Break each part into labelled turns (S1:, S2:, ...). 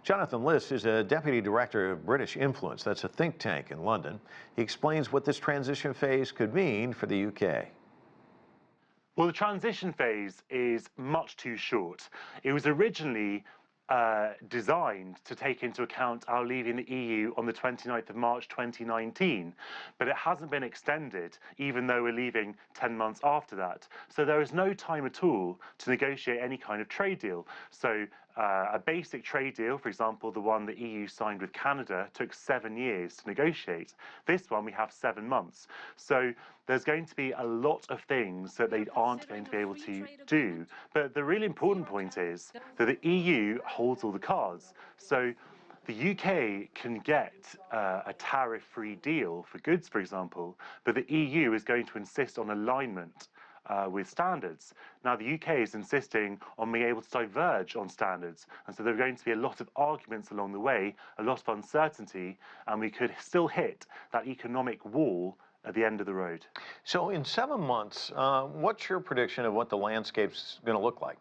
S1: Jonathan Lis is a deputy director of British Influence. That's a think tank in London. He explains what this transition phase could mean for the UK.
S2: Well, the transition phase is much too short. It was originally designed to take into account our leaving the EU on the 29th of March 2019, but it hasn't been extended, even though we're leaving 10 months after that. So there is no time at all to negotiate any kind of trade deal. So a basic trade deal, for example, the one the EU signed with Canada, took 7 years to negotiate. This one we have 7 months. So there's going to be a lot of things that they aren't going to be able to do. But the really important point is that the EU holds all the cards. So the UK can get a tariff-free deal for goods, for example, but the EU is going to insist on alignment with standards. Now, the UK is insisting on being able to diverge on standards, and so there are going to be a lot of arguments along the way, a lot of uncertainty, and we could still hit that economic wall at the end of the road.
S1: So in 7 months, what's your prediction of what the landscape's going to look like?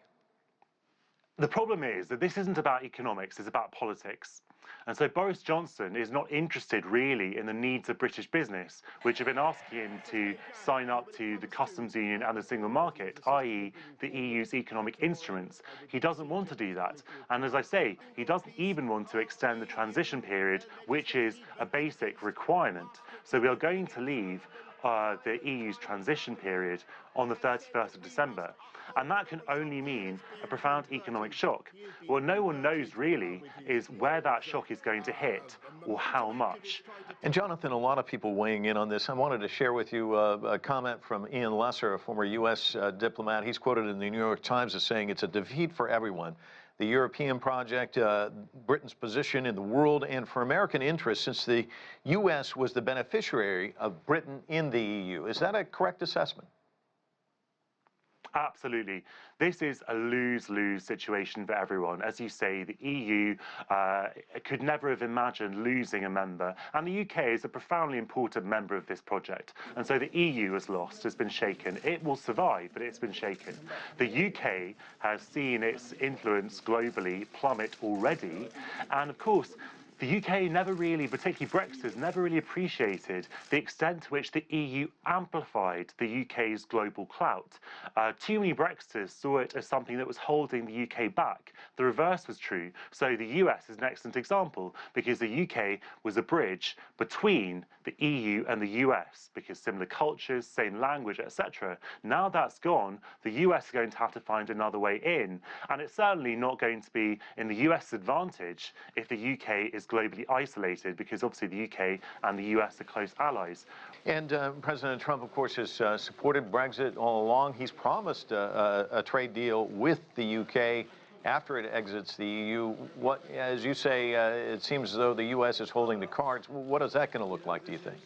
S2: The problem is that this isn't about economics, it's about politics. And so Boris Johnson is not interested really in the needs of British business, which have been asking him to sign up to the customs union and the single market, i.e. the EU's economic instruments. He doesn't want to do that. And as I say, he doesn't even want to extend the transition period, which is a basic requirement. So we are going to leave the EU's transition period on the 31st of December. And that can only mean a profound economic shock. What no one knows really is where that shock is going to hit or how much.
S1: And Jonathan, a lot of people weighing in on this. I wanted to share with you a comment from Ian Lesser, a former U.S. diplomat. He's quoted in the New York Times as saying it's a defeat for everyone. The European project, Britain's position in the world, and for American interests, since the U.S. was the beneficiary of Britain in the EU. Is that a correct assessment?
S2: Absolutely. This is a lose-lose situation for everyone. As you say, the EU could never have imagined losing a member, and the UK is a profoundly important member of this project. And so the EU has lost, has been shaken. It will survive, but it's been shaken. The UK has seen its influence globally plummet already, and of course, the UK never really, particularly Brexit, never really appreciated the extent to which the EU amplified the UK's global clout. Too many Brexiters saw it as something that was holding the UK back. The reverse was true. So the US is an excellent example because the UK was a bridge between the EU and the US because similar cultures, same language, etc. Now that's gone, the US is going to have to find another way in. And it's certainly not going to be in the US advantage if the UK is globally isolated, because obviously the UK and the US are close allies.
S1: And President Trump, of course, has supported Brexit all along. He's promised a trade deal with the UK after it exits the EU. What, as you say, it seems as though the US is holding the cards. What is that going to look like, do you think?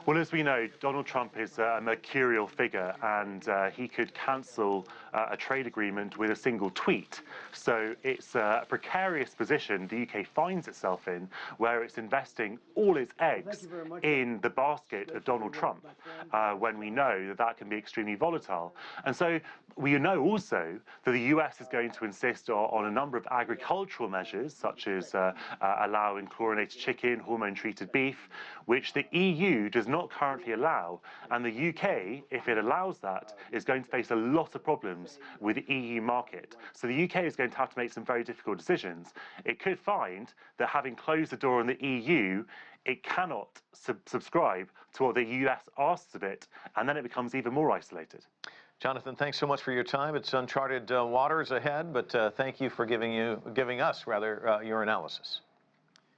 S2: Well, as we know, Donald Trump is a mercurial figure, and he could cancel a trade agreement with a single tweet. So it's a precarious position the UK finds itself in, where it's investing all its eggs in the basket of Donald Trump, when we know that that can be extremely volatile. And so we know also that the US is going to insist on a number of agricultural measures, such as allowing chlorinated chicken, hormone-treated beef, which the EU does not currently allow. And the UK, if it allows that, is going to face a lot of problems with the EU market. So the UK is going to have to make some very difficult decisions. It could find that having closed the door on the EU, it cannot subscribe to what the US asks of it, and then it becomes even more isolated.
S1: Jonathan, thanks so much for your time. It's uncharted waters ahead, but thank you for giving us your analysis.